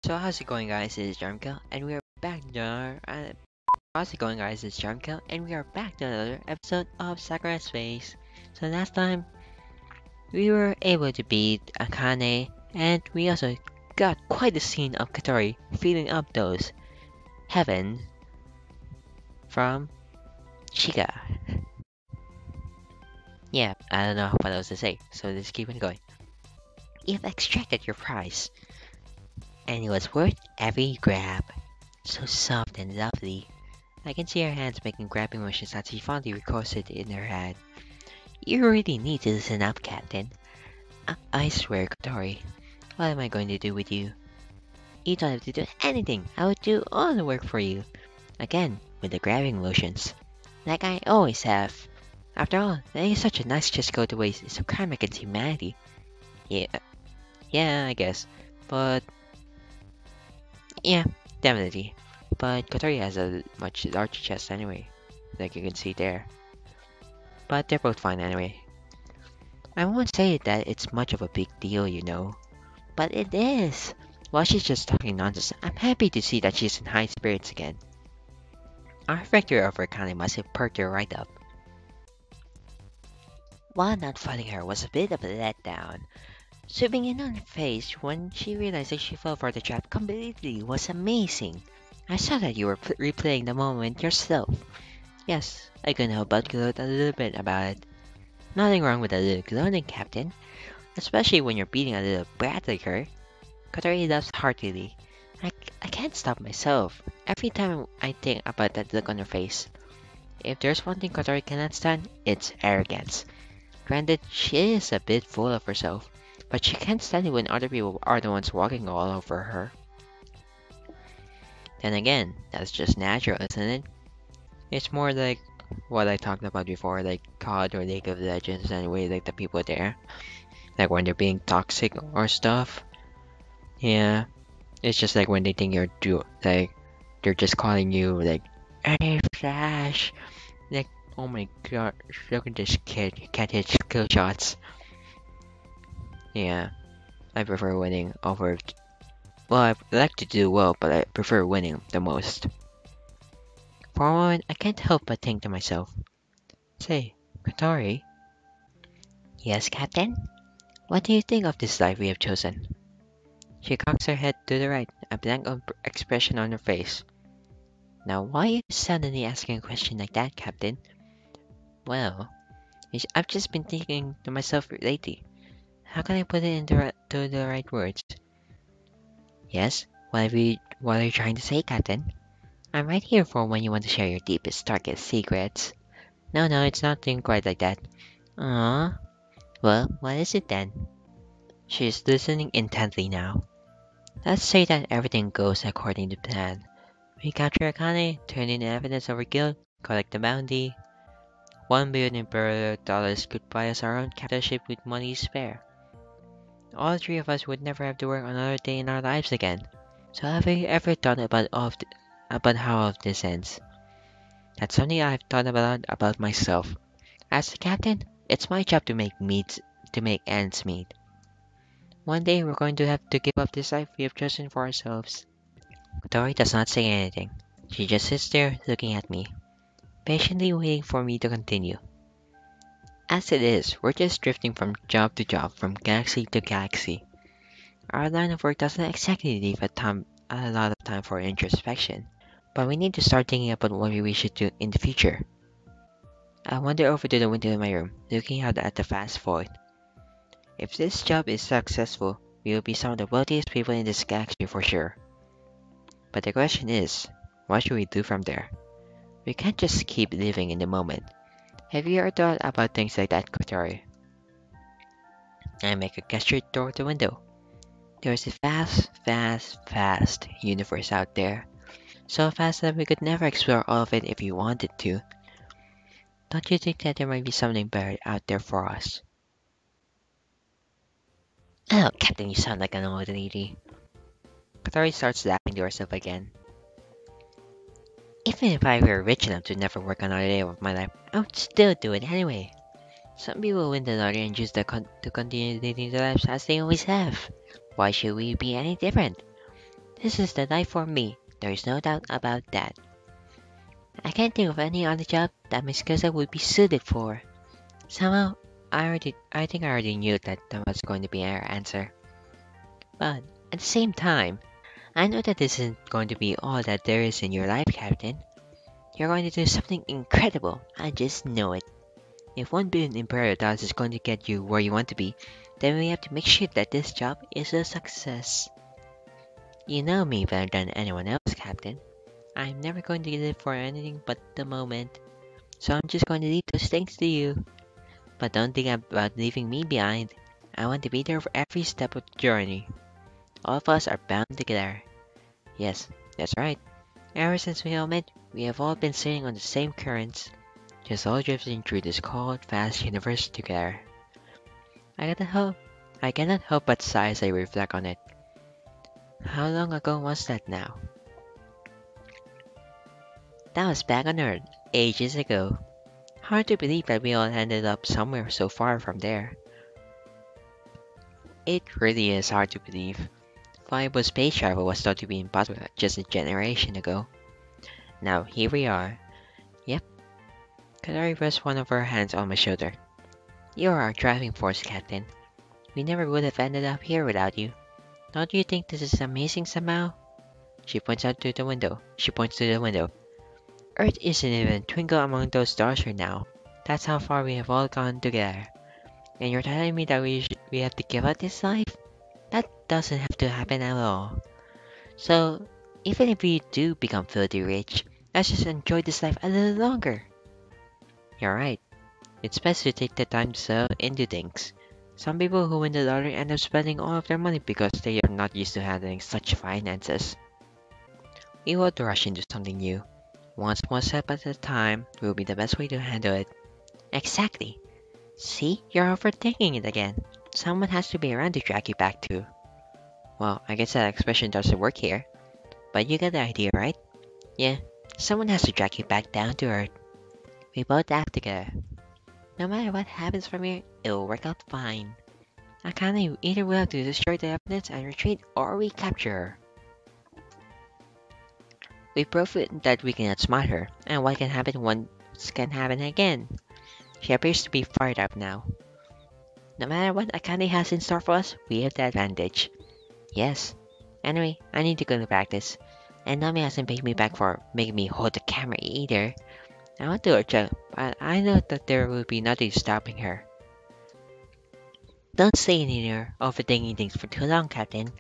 So how's it going, guys? It's Jarmko, and we are back to another. How's it going, guys? It's Jarmko, and we are back to another episode of Sakura Space. So last time we were able to beat Akane, and we also got quite a scene of Katori filling up those heaven from Chica. Yeah, I don't know what else to say, so let's keep on going. You've extracted your prize, and it was worth every grab. So soft and lovely. I can see her hands making grabbing motions as she fondly records it in her head. You really need to listen up, Captain. I swear, Kotori, what am I going to do with you? You don't have to do anything. I will do all the work for you. Again, with the grabbing motions. Like I always have. After all, letting such a nice just go to waste is a crime against humanity. Yeah, I guess. But, yeah, definitely. But Kotori has a much larger chest anyway, like you can see there. But they're both fine anyway. I won't say that it's much of a big deal, you know. But it is! While she's just talking nonsense, I'm happy to see that she's in high spirits again. Our victory over Kane must have perked her right up. While not fighting her was a bit of a letdown, swooping in on her face when she realized that she fell for the trap completely was amazing. I saw that you were replaying the moment yourself. Yes, I couldn't help but gloat a little bit about it. Nothing wrong with a little gloating, Captain. Especially when you're beating a little brat like her. Kotori laughs heartily. I can't stop myself. Every time I think about that look on her face. If there's one thing Kotori cannot stand, it's arrogance. Granted, she is a bit full of herself, but she can't stand it when other people are the ones walking all over her. Then again, that's just natural, isn't it? It's more like what I talked about before, like COD or League of Legends anyway, like the people there. Like when they're being toxic or stuff. Yeah. It's just like when they think like they're just calling you like, "Hey Flash!" Like, oh my god, look at this kid, he can't hit skill shots. Yeah. I prefer winning over. Well, I like to do well, but I prefer winning the most. For a moment, I can't help but think to myself, say, Kotori? Yes, Captain? What do you think of this life we have chosen? She cocks her head to the right, a blank expression on her face. Now, why are you suddenly asking a question like that, Captain? Well, I've just been thinking to myself lately. How can I put it into the right words? Yes, what are you trying to say, Captain? I'm right here for when you want to share your deepest, darkest secrets. No, it's nothing quite like that. Ah, well, what is it then? She's listening intently now. Let's say that everything goes according to plan. We capture Akane, turn in evidence of her guilt, collect the bounty. $1 billion Imperial dollars could buy us our own capital ship with money to spare. All three of us would never have to work another day in our lives again. So have you ever thought about how all of this ends? That's something I've thought about myself. As the captain, it's my job to make ends meet. One day we're going to have to give up this life we have chosen for ourselves. Kotori does not say anything. She just sits there looking at me, patiently waiting for me to continue. As it is, we're just drifting from job to job, from galaxy to galaxy. Our line of work doesn't exactly leave a lot of time for introspection, but we need to start thinking about what we should do in the future. I wander over to the window in my room, looking out at the vast void. If this job is successful, we will be some of the wealthiest people in this galaxy for sure. But the question is, what should we do from there? We can't just keep living in the moment. Have you ever thought about things like that, Kotori? I make a gesture toward the window. There's a vast universe out there. So vast that we could never explore all of it if we wanted to. Don't you think that there might be something better out there for us? Oh, Captain, you sound like an old lady. Kotori starts laughing to herself again. Even if I were rich enough to never work another day of my life, I would still do it anyway. Some people win the lottery and choose to continue living their lives as they always have. Why should we be any different? This is the life for me. There is no doubt about that. I can't think of any other job that Miss Kusa would be suited for. Somehow, I think I already knew that was going to be our answer. But at the same time, I know that this isn't going to be all that there is in your life, Captain. You're going to do something incredible. I just know it. If 1 billion Imperial dollars is going to get you where you want to be, then we have to make sure that this job is a success. You know me better than anyone else, Captain. I'm never going to live for anything but the moment. So I'm just going to leave those things to you. But don't think about leaving me behind. I want to be there for every step of the journey. All of us are bound together. Yes, that's right. Ever since we all met, we have all been sailing on the same currents, just all drifting through this cold, vast universe together. I cannot help but sigh as I reflect on it. How long ago was that now? That was back on Earth, ages ago. Hard to believe that we all ended up somewhere so far from there. It really is hard to believe. Viable space travel was thought to be impossible just a generation ago. Now here we are. Yep. Kadari rests one of her hands on my shoulder. You are our driving force, Captain. We never would have ended up here without you. Don't you think this is amazing somehow? She points to the window. Earth isn't even a twinkle among those stars right now. That's how far we have all gone together. And you're telling me that we have to give up this life? That doesn't have to happen at all. So, even if we do become filthy rich, let's just enjoy this life a little longer. You're right. It's best to take the time to settle into things. Some people who win the lottery end up spending all of their money because they are not used to handling such finances. We won't rush into something new. One small step at a time will be the best way to handle it. Exactly. See, you're overthinking it again. Someone has to be around to drag you back to. Well, I guess that expression doesn't work here. But you get the idea, right? Yeah, someone has to drag you back down to earth. We both act together. No matter what happens from here, it'll work out fine. Akane either will have to destroy the evidence and retreat or we capture her. We proved that we can outsmart her, and what can happen once can happen again. She appears to be fired up now. No matter what Akane has in store for us, we have the advantage. Yes. Anyway, I need to go to practice. And Nami hasn't paid me back for making me hold the camera either. I want to her job, but I know that there will be nothing stopping her. Don't stay in here overthinking things for too long, Captain.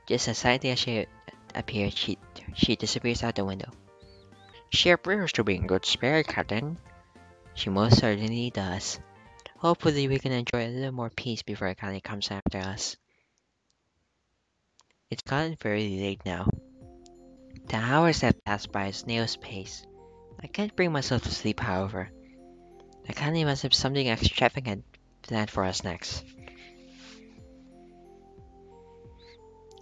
Just as slightly as she appeared, she disappears out the window. She appears to be in good spirit, Captain. She most certainly does. Hopefully we can enjoy a little more peace before Akane comes after us. It's gotten very late now. The hours have passed by a snail's pace. I can't bring myself to sleep, however. Akane must have something extravagant planned for us next.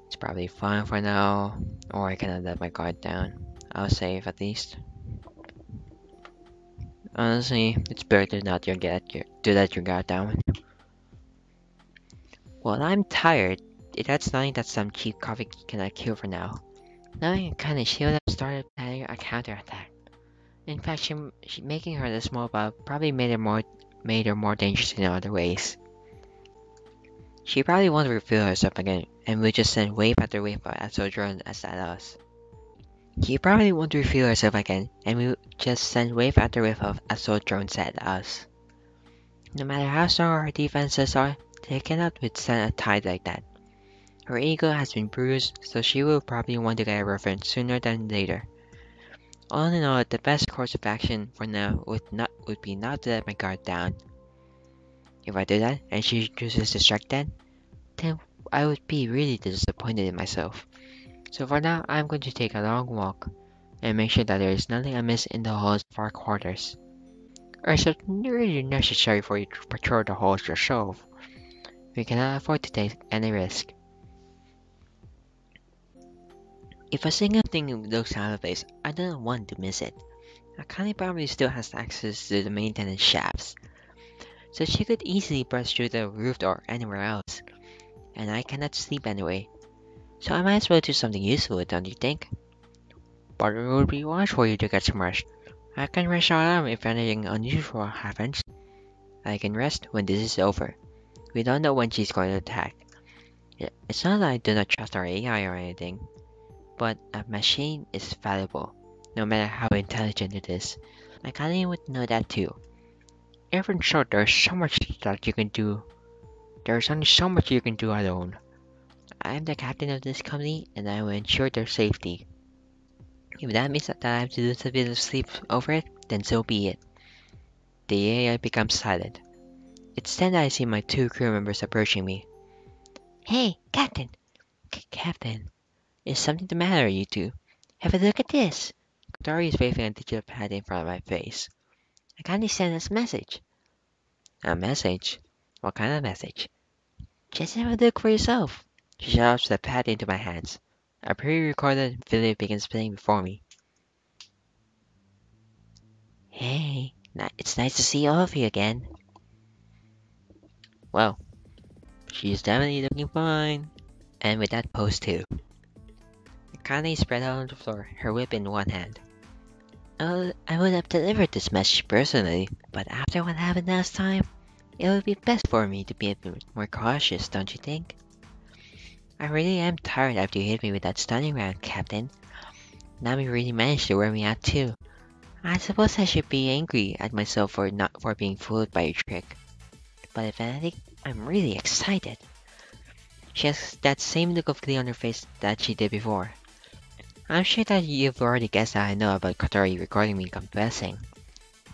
It's probably fine for now, or I cannot let my guard down. I'll save at least. Honestly, it's better to not to let your guard down. Well, I'm tired. That's nothing that some cheap coffee cannot kill for now. Knowing Akane, she would have started planning a counterattack. In fact, she making her this small about probably made her more dangerous in other ways. She probably won't reveal herself again, and will just send wave after wave of astral drones at us. She probably won't reveal herself again, and will just send wave after wave of astral drones at us. No matter how strong our defenses are, they cannot withstand a tide like that. Her ego has been bruised, so she will probably want to get a revenge sooner than later. All in all, the best course of action for now would be not to let my guard down. If I do that, and she chooses to strike then I would be really disappointed in myself. So for now, I'm going to take a long walk, and make sure that there is nothing amiss in the halls of our quarters. Or is it really necessary for you to patrol the halls yourself? We cannot afford to take any risk. If a single thing looks out of place, I don't want to miss it. Akane probably still has access to the maintenance shafts, so she could easily burst through the roof or anywhere else, and I cannot sleep anyway. So I might as well do something useful, don't you think? But it would be wise for you to get some rest. I can raise your alarm if anything unusual happens. I can rest when this is over. We don't know when she's going to attack. It's not that I do not trust our AI or anything, but a machine is valuable, no matter how intelligent it is. My colleague would know that too. Even so, there's so much that you can do. There's only so much you can do alone. I am the captain of this company, and I will ensure their safety. If that means that I have to lose a bit of sleep over it, then so be it. The AI becomes silent. It's then that I see my two crew members approaching me. Hey, Captain! Captain, is something the matter, you two? Have a look at this! Tori is waving a digital pad in front of my face. I can't send us a message. A message? What kind of message? Just have a look for yourself. She shoves the pad into my hands. A pre-recorded video begins playing before me. Hey, it's nice to see all of you again. Well, she's definitely looking fine. And with that pose too. Connie spread out on the floor, her whip in one hand. Oh, I would have delivered this message personally, but after what happened last time, it would be best for me to be a bit more cautious, don't you think? I really am tired after you hit me with that stunning round, Captain. Nami really managed to wear me out too. I suppose I should be angry at myself for being fooled by your trick. But if anything, I'm really excited. She has that same look of glee on her face that she did before. I'm sure that you've already guessed that I know about Kotori recording me confessing.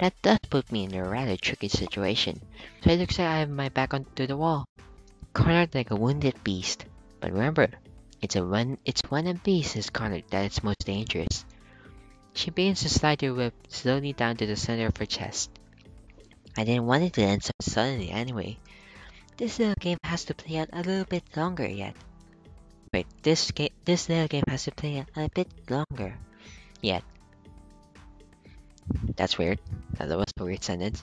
That does put me in a rather tricky situation, so it looks like I have my back onto the wall, cornered like a wounded beast. But remember, it's when a beast is cornered that it's most dangerous. She begins to slide her whip slowly down to the center of her chest. I didn't want it to end so suddenly anyway. This little game has to play out a little bit longer yet. Wait, this little game has to play out a bit longer yet. That's weird. That was a weird sentence.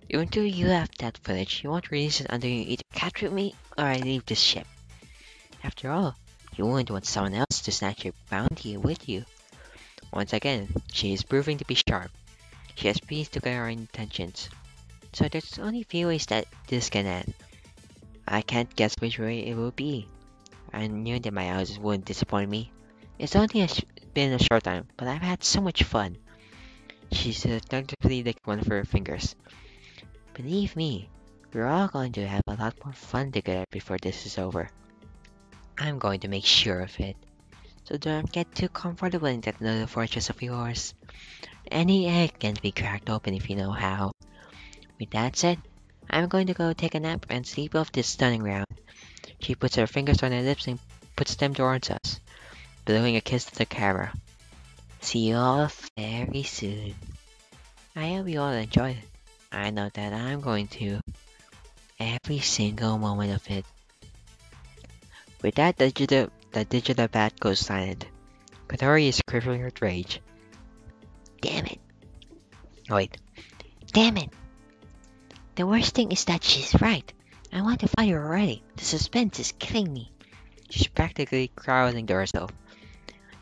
Even though you have that footage, you won't release it until you either capture me or I leave this ship. After all, you wouldn't want someone else to snatch your bounty with you. Once again, she is proving to be sharp. She has pieced together our intentions. So there's only a few ways that this can end. I can't guess which way it will be. I knew that my odds wouldn't disappoint me. It's only been a short time, but I've had so much fun. She seductively licked one of her fingers. Believe me, we're all going to have a lot more fun together before this is over. I'm going to make sure of it. So don't get too comfortable in that little fortress of yours. Any egg can be cracked open if you know how. With that said, I'm going to go take a nap and sleep off this stunning round. She puts her fingers on her lips and puts them towards us, blowing a kiss to the camera. See you all very soon. I hope you all enjoyed it. I know that I'm going to. Every single moment of it. With that, the digital bat goes silent. Kotori is quivering with rage. Damn it. Wait. Damn it. The worst thing is that she's right. I want to fight her already. The suspense is killing me. She's practically growling to herself.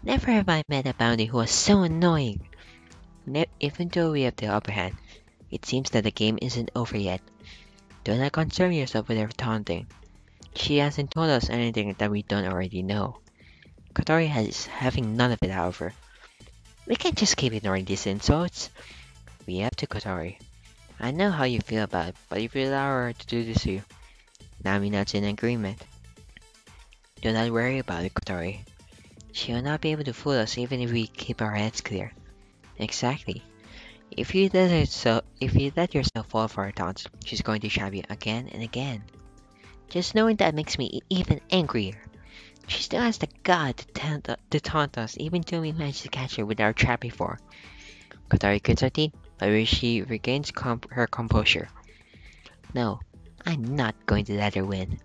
Never have I met a bounty who was so annoying. Even though we have the upper hand, it seems that the game isn't over yet. Do not concern yourself with her taunting. She hasn't told us anything that we don't already know. Kotori is having none of it, however. We can't just keep ignoring these insults. We have to, Kotori. I know how you feel about it, but if you allow her to do this to you, Nami nods in agreement. Do not worry about it, Kotori. She will not be able to fool us even if we keep our heads clear. Exactly. If you let yourself fall for her taunts, she's going to trap you again and again. Just knowing that makes me even angrier. She still has the gall to taunt us even though we managed to catch her with our trap before. Kotori grits her teeth, but she regains her composure. No, I'm not going to let her win.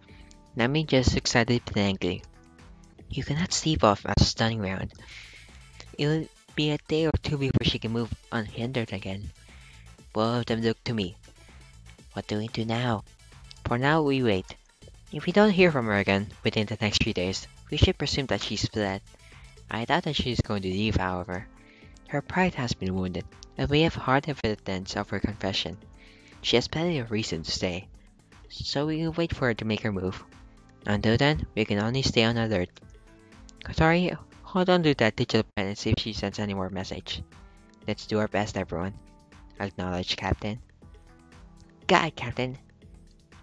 Nami just excited blankly. You cannot sleep off a stunning round. It'll be a day or two before she can move unhindered again. Both of them look to me. What do we do now? For now, we wait. If we don't hear from her again within the next few days, We should presume that she's fled. I doubt that she's going to leave, however. Her pride has been wounded, and we have hard evidence of her confession. She has plenty of reason to stay, so we will wait for her to make her move. Until then, we can only stay on alert. Sorry, hold on to that digital pen and see if she sends any more message. Let's do our best, everyone. Acknowledge, Captain. Got it, Captain.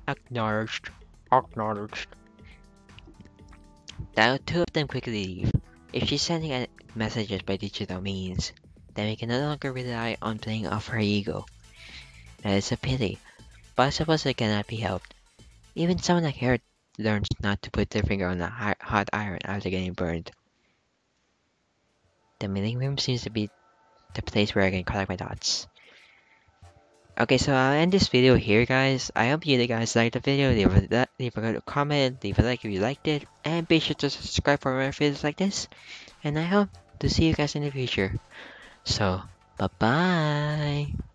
Acknowledged. Acknowledged. The two of them quickly leave. If she's sending messages by digital means, then we can no longer rely on playing off her ego. That is a pity, but I suppose it cannot be helped. Even someone like her learns not to put their finger on a hot iron after getting burned. The meeting room seems to be the place where I can collect my thoughts. Okay, so I'll end this video here, guys. I hope you guys liked the video. Leave a comment, leave a like if you liked it, and be sure to subscribe for more videos like this. And I hope to see you guys in the future. So, bye-bye!